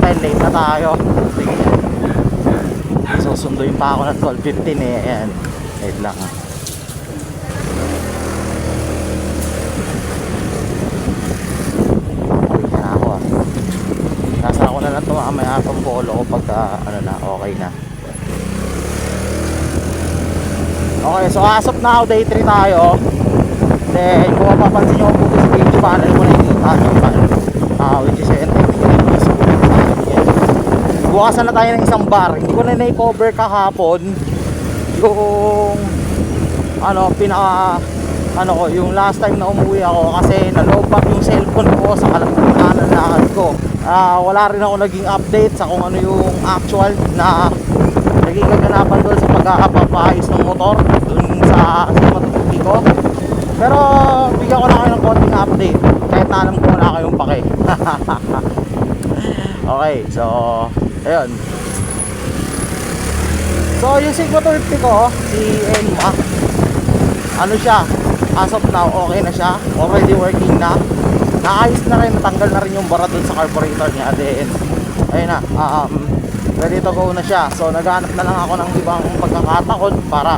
dahil late na tayo. Sige. Susunduin pa ako ng 12:15 eh. Ayan. Wait lang. Ayan na ako. Nasa ako na lang ito mamaya itong polo ko pagka ano na, okay na. Okay, so asap na ako, day 3 tayo. Then kung mapapansin nyo po sa page panel ko nakikita nyo which is bukasan na tayo ng isang bar. Hindi ko na na-cover kahapon yung yung last time na umuwi ako kasi nalobat yung cellphone ko sa kalagitnaan ng lakad ko. Wala rin ako naging update sa kung ano yung actual na naging kaganapan doon sa pagkakapapayos ng motor dun sa matutupi ko. Pero bigyan ko na kayo ng konting update kahit na alam ko wala kayong pake. Okay, so ayun. So yung Sigma 250 ko, si Enma, ano siya, as of now okay na siya, already working na. Naayos na rin, natanggal na rin yung bara dun sa carburetor niya. Then ayun na, ready to go na siya. So naghanap na lang ako ng ibang pagkakataon para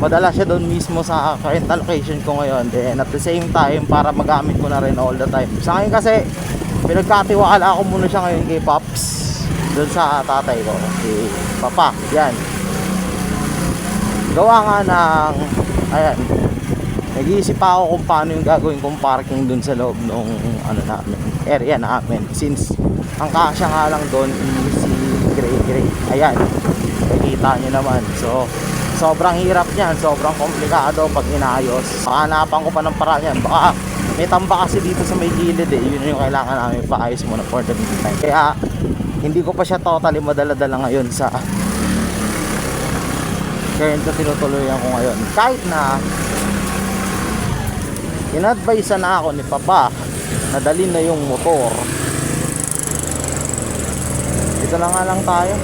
madala siya doon mismo sa current location ko ngayon. Then at the same time para magamit ko na rin all the time. Sa akin kasi pinagkatiwala ako muna siya ngayon kay Pops, doon sa tatay ko, si Papa. Yan, gawa nga ng ayan, nag-iisip pa ako kung paano yung gagawin kong parking doon sa loob nung area namin, since ang kasya nga lang doon si gray. Ayan, nakikita nyo naman. So sobrang hirap niyan, sobrang komplikado pag inayos. Hanapan ko pa ng paraan yan. Baka may tamba kasi dito sa may gilid eh. Yun yung kailangan namin paayos muna for the meantime. Kaya hindi ko pa siya totally madala-dala ngayon sa current na tinutuloyan ko ngayon. Kahit na in-advise na ako ni Papa na dalhin na yung motor. Dito na nga lang tayo.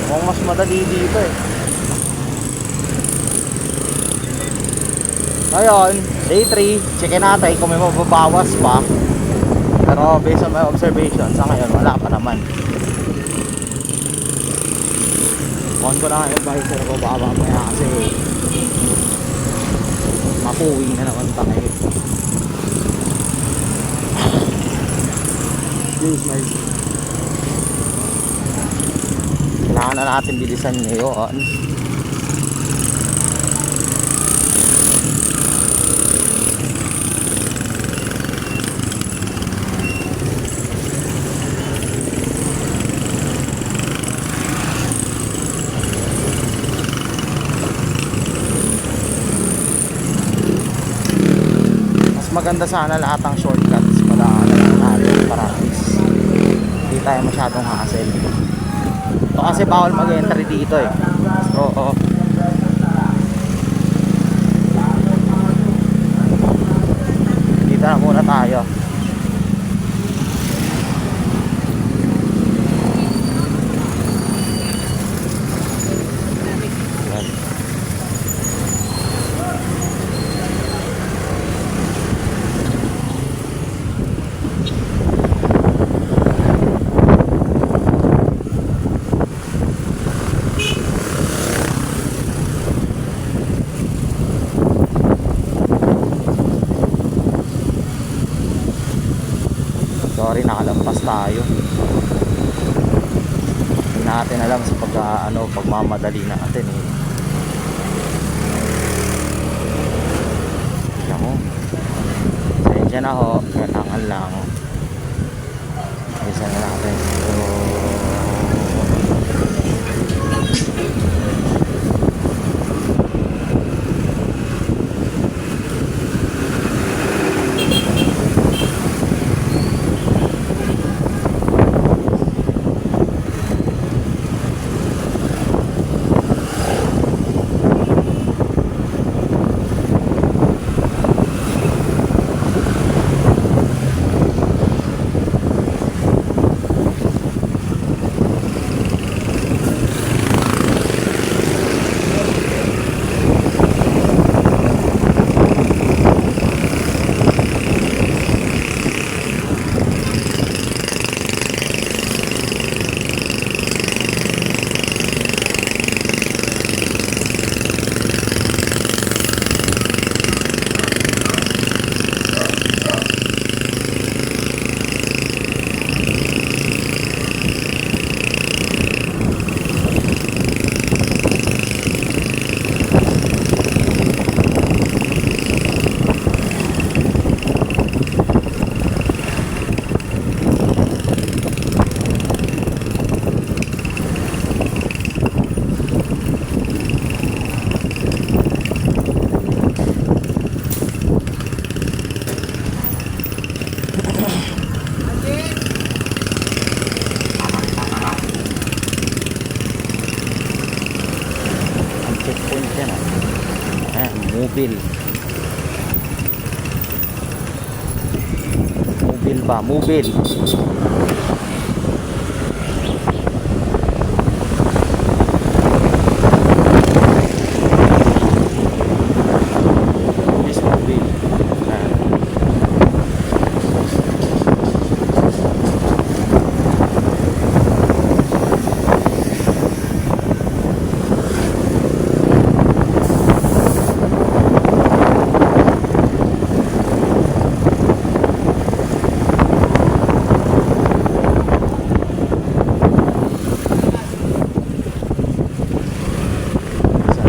Mukhang mas madali dito eh. Ngayon, day 3, checkin natin kung may mababawas pa. Pero based on my observation, sa ngayon wala pa naman. On ko na yung visor ko, baka mamaya kasi mapuwing na naman tayo. Kailangan na natin bilisan ngayon. Maganda sana lahat ng shortcuts para natin para hindi tayo masyadong hassle. Ito kasi bawal mag-entry dito eh. So dito na muna tayo. Sorry, nakalampas tayo. Hindi natin alam sa pagmamadali natin eh. Ako. Sensya na ho, kailangan lang. Isa na natin. mobile. Mobile ba? Mobile. Yes, mobile.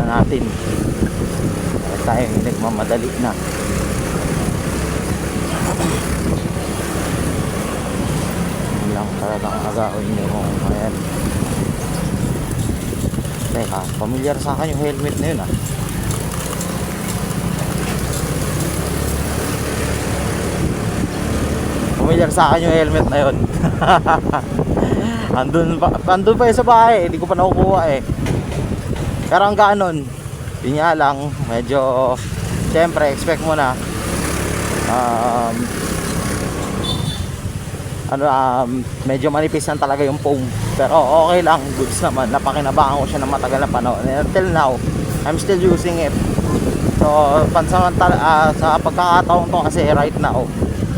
Natin at tayo nagmamadali na. Yun lang talagang agawin nyo kung ayan. Teka, familiar sa akin yung helmet na yun ah. Familiar sa akin yung helmet na yun. andun pa yun sa bahay, hindi ko pa nakukuha eh. Pero ang ganon, yun nga lang, medyo, syempre, expect mo na, medyo manipis lang talaga yung foam. Pero okay lang, goods naman, napakinabangan ko siya ng matagal na panahon. And until now, I'm still using it. So, pansamantala, sa pagkakataon to kasi right now,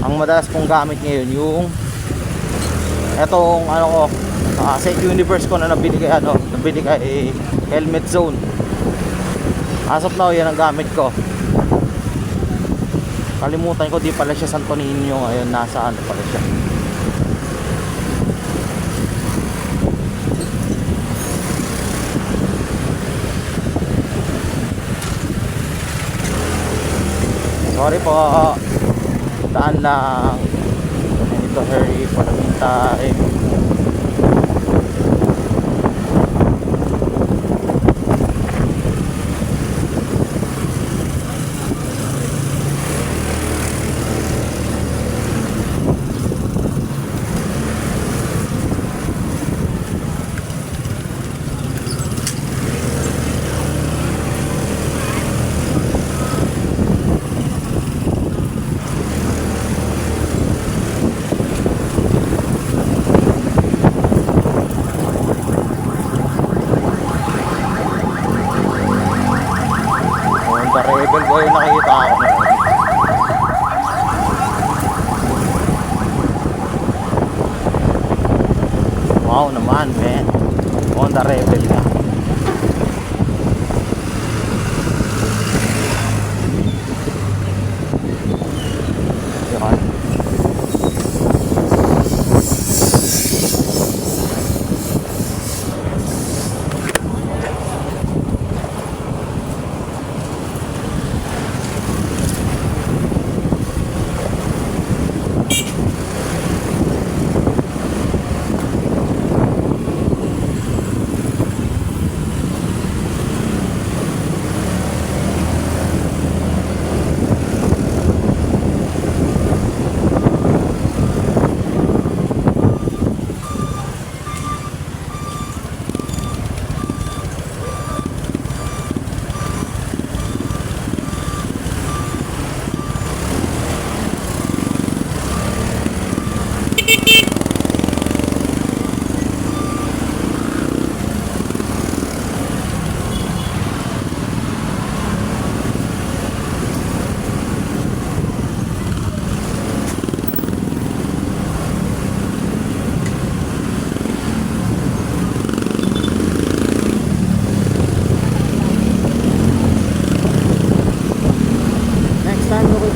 ang madalas kong gamit ngayon, yung, etong, ano ko, Set Universe ko na nabili kay Helmet Zone. As of now, yan ang gamit ko. Kalimutan ko, di pala siya Santo Niño ngayon. Nasa ano pala siya. Sorry po. Daan lang. I need to hurry for the meantime. Rebel boy nakita ako na. Wow naman man, Honda Rebel ka. Yun.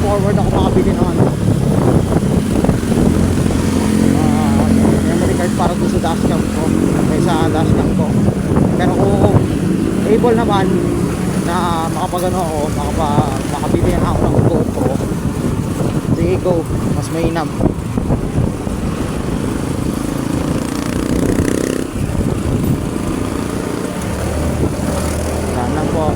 Forward ako makabili ng ano, memory card para doon sa dashcam ko kaysa dashcam ko. Pero kung able naman na makapagano ako, makabili na ako ng GoPro, sige go, mas mainam. Yan lang po.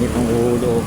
Init ang ulo.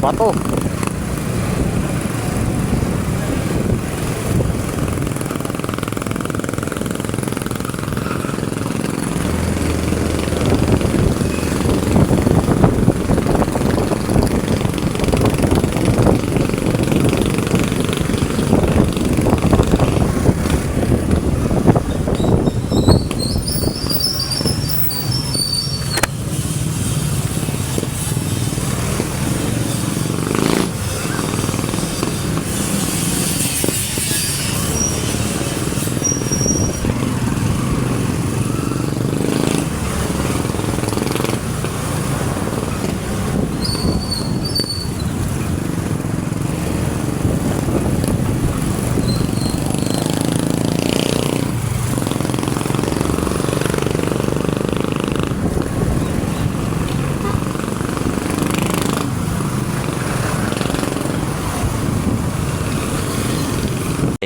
Bato.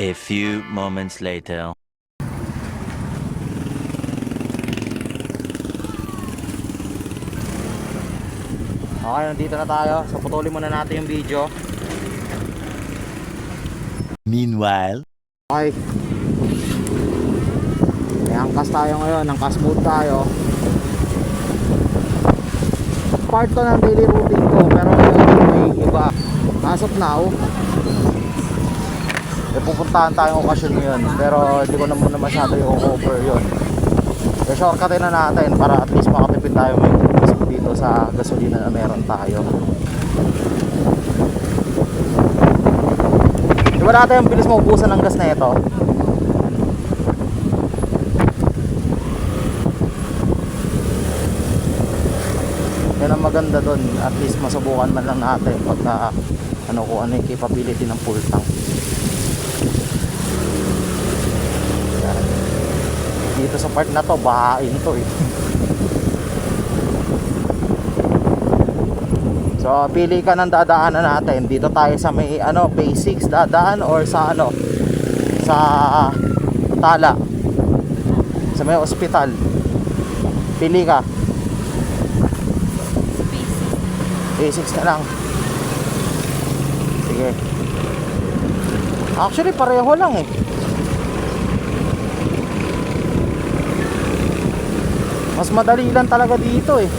A few moments later. Okay, nandito na tayo. So putulin muna natin yung video. Meanwhile, Okay. May angkas tayo ngayon. Angkas mode tayo. Part to ng daily routine ko. Pero may iba. As of now, may pupuntahan tayong okasyon ngayon. Pero hindi ko na muna masyado yung cover yun. So shortcutin na natin para at least makatipid tayo may dito sa gasolina na meron tayo. Diba natin yung bilis maubusan ng gas na ito? Yan ang maganda doon. At least masubukan man lang natin pagka kung ano yung capability ng full tank. Yan. Dito sa part na to, bahain to eh. So pili ka ng dadaanan natin. Dito tayo sa may phase 6 dadaan or sa sa Tala, sa may ospital. Pili ka. phase 6 na lang. Sige. Actually pareho lang eh. Mas madali lang talaga dito eh.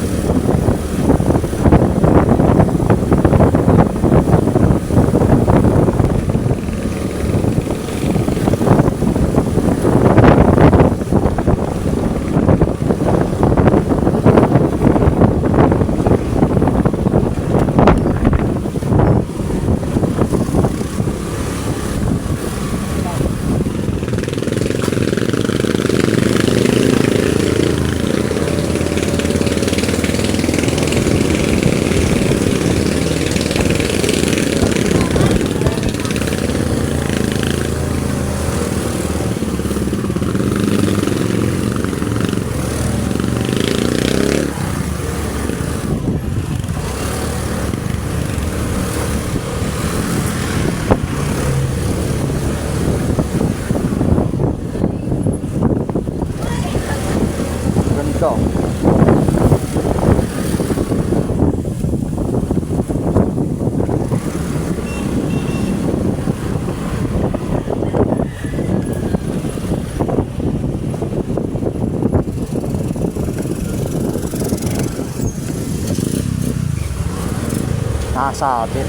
Nakasabit.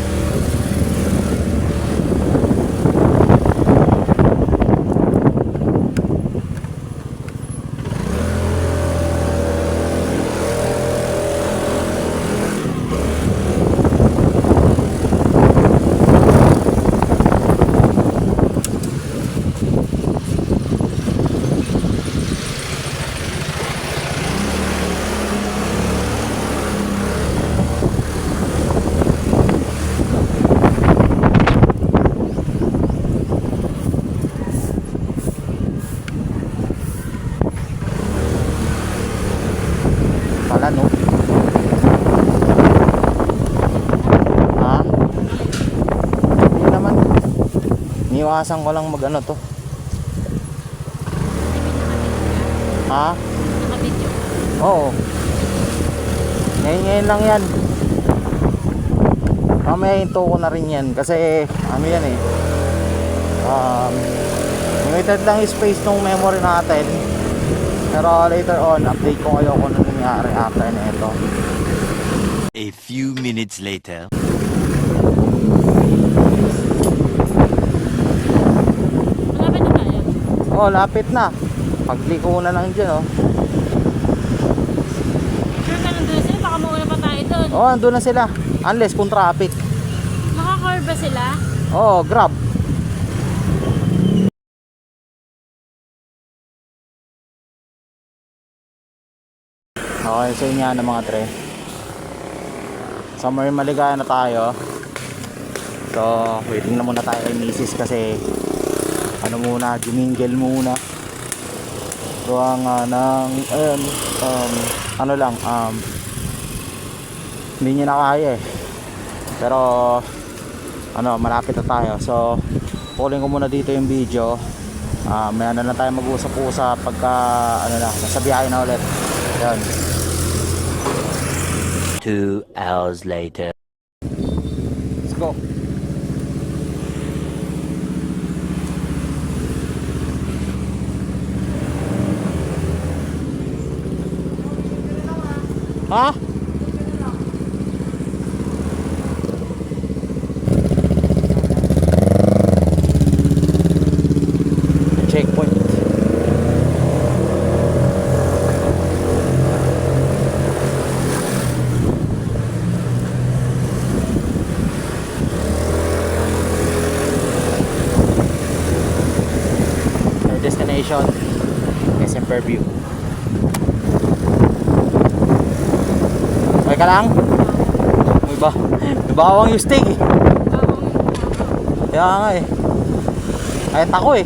Pala no. Ha? Hindi naman. Niwasan ko lang mag ano to. Ha? Nakabidyo. Oo. Ngayon lang yan. Mamaya hinto ko na rin yan. Kasi ano yan eh. Limited lang yung space ng memory natin. Pero later on, update ko kayo kung ano nangyari after na ito. A few minutes later. Malapit na tayo. Oh, lapit na. Pagliko na lang dyan, oh. Sure ka nandun na sila, baka mauna pa tayo doon. Oh, andun na sila. Unless kung traffic. Makacar ba sila? Oh, grab. Okay, so yun yan mga tre. Summer maligaya na tayo. So, waiting na muna tayo kay misis kasi ano muna, jumingle muna. Gawa nga ng ano lang, hindi niya na kaya eh. Pero ano, malapit na tayo. So, pulling ko muna dito yung video. May ano na tayo mag-usap-usap pagka ano na, nasa biyahe na ulit. Yan. 2 hours later. Let's go. Ha? Checkpoint. Our destination is in Fairview. Okay ka lang? May bawang yung steak eh. Kaya nga eh. Kahit ako eh.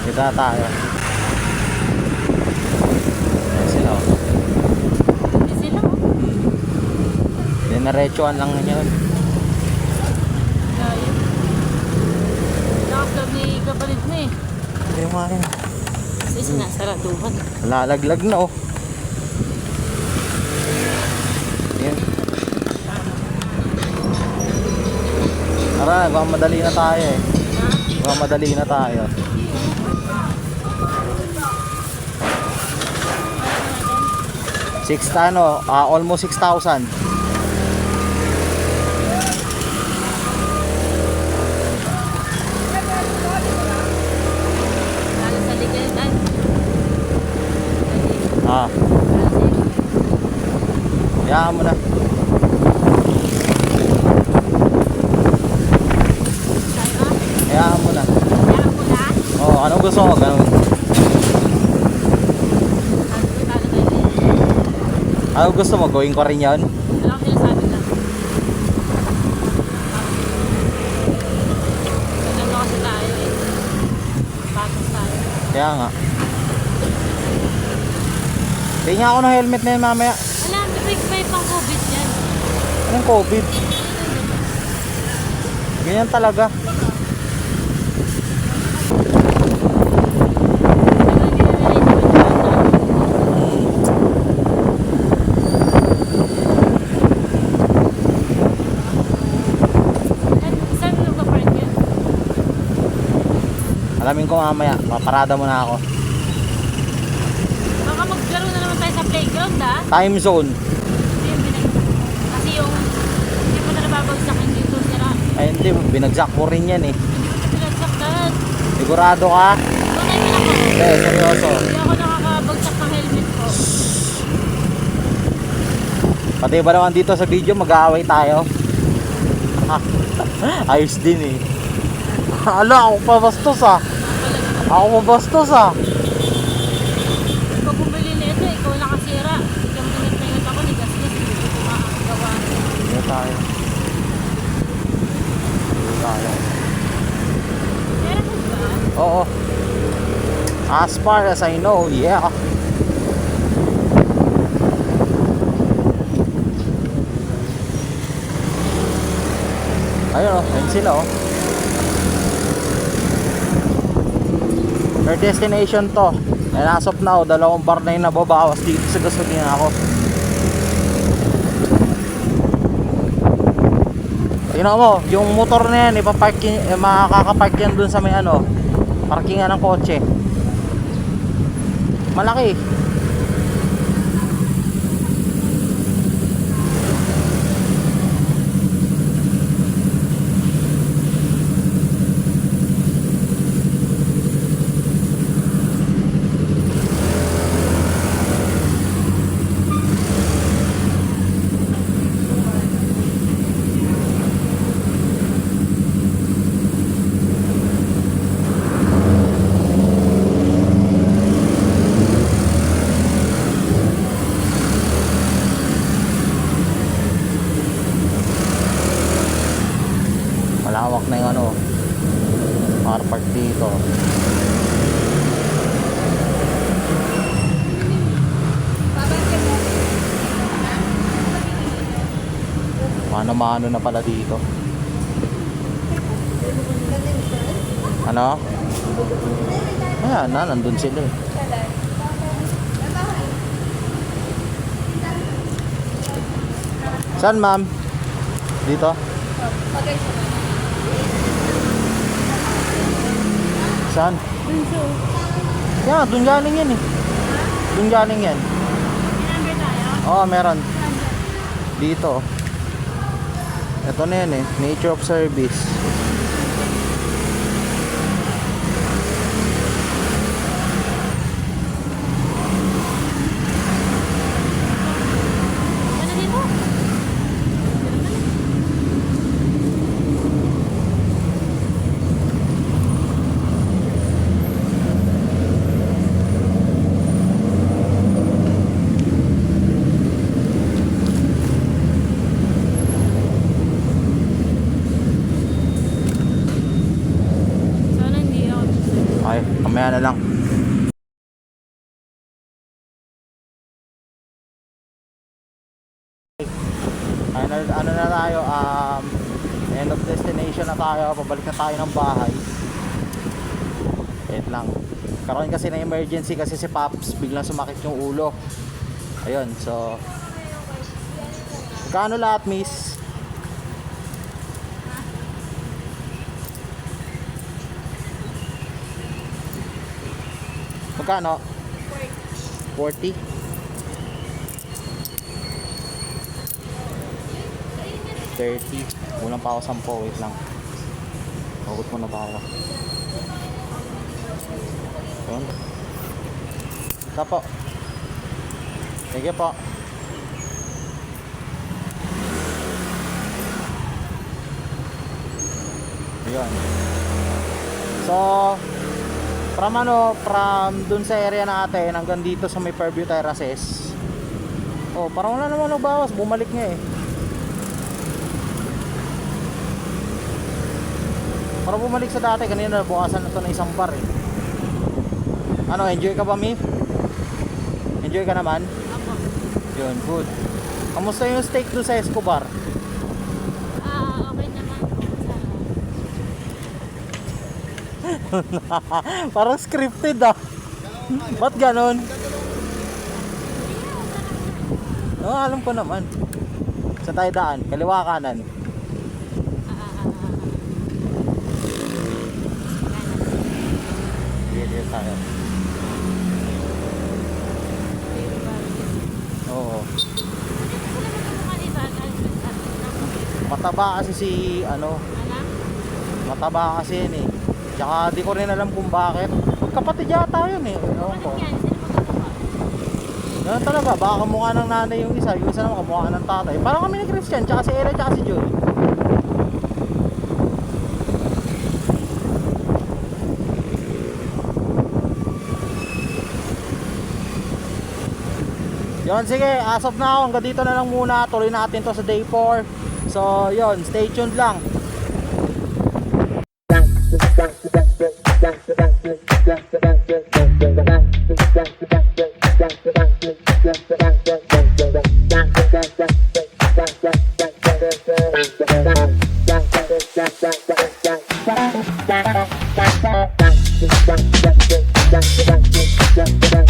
Kita tayo. Ayan sila oh. Hindi sila oh. Dinaretsuan lang na yun. Gaya. Lakas daw ni kapalit na eh. Hindi mo rin. Kasi sinasaraduhan. Lalaglag na oh. Ayan. Tara, madali na tayo eh. Madali na tayo. Almost 6,000. Lalo sa ligayan. Hayaan mo na. Hayaan mo na. Kaya ko na. Oh, anong gusto mo? Ganun. Ano gusto mo? Gawin ko rin yan? Wala ko sinasabi na. Ano kasi tayo eh. Patos tayo. Kaya nga. Tingnan ako ng helmet na yun mamaya. Alam, may pang COVID yan. Anong COVID? Ganyan talaga. Saan yung kapark yan? Alamin ko mamaya. Paparada mo na ako. Baka maglaro na naman playground Time zone. Kasi yung hindi mo na nababagsak hindi ito sira. Ay hindi, binagsak mo rin yan eh. Hindi ko na pinagsak dahil. Sigurado ka? Tunay din ako. Eh, seryoso. Hindi ako nakakabagsak ng helmet ko. Pati ba naman dito sa video mag-aaway tayo? Ayos din eh. Ala, ako pa bastos ah. Ako pa bastos ah. Pag bumili na ito, ikaw nakasira. Ikaw pinagpingat ako ni Gasgas. Hindi ko makagawa. Dito tayo. Dito tayo. Meron ba? Oo. As far as I know, yeah. Ayun oh, ayun sila oh. Their destination to. And as of now, 2 bar na yung nababawas dito sa gasolina ako. Tingnan mo, yung motor na yan, makakapark yan dun sa may ano, parkingan ng kotse. Malaki. Malawak na yung ano, car park dito. Mano-mano na pala dito. Ano? Ayan na, nandun sila eh. Saan ma'am? Dito? Saan? Yeah, dun galing yan eh. Dun galing yan. Number tayo? Oo, meron. Dito. Ito na yan eh. Nature of service. Ano dito? Sana hindi ako. Ay, kamaya na lang. Ano na tayo, end of destination na tayo, pabalik na tayo ng bahay. Wait lang. Karoon kasi na emergency kasi si Paps biglang sumakit yung ulo. Ayun, so magkano lahat, miss? Magkano? 40? 30. Kulang pa ako 10. Wait lang. Hugot mo na tayo. Yun. Ito po. Sige po. Yun. So, from dun sa area natin hanggang dito sa may Fairview Terraces. Oh, parang wala naman nagbawas. Bumalik nga eh. Parang bumalik sa dati. Kanina bukasan na to na isang bar eh. Ano, enjoy ka ba, Mi? Enjoy ka naman? Ako. Yun, good. Kamusta yung steak doon sa Escobar? Okay naman. Parang scripted ah. Ba't ganon? Oo, alam ko naman. Sa tayo daan, kaliwa kanan. Dito tayo. Oo. Hindi ko sila magkamukha ni Van. Mataba kasi si ano, Anak? mataba kasi yun eh. Tsaka di ko rin alam kung bakit. Kapatid yata yun eh. Ewan ko. Kapatid yan, sino magkamukha? Ganun talaga, baka kamukha ng nanay yung isa naman kamukha ng tatay. Parang kami ni Christian, tsaka si Ella, tsaka si Joy. Yon, sige, as of now, hanggang dito na lang muna. Tuloy natin to sa day 4. So, yon, stay tuned lang. Bye.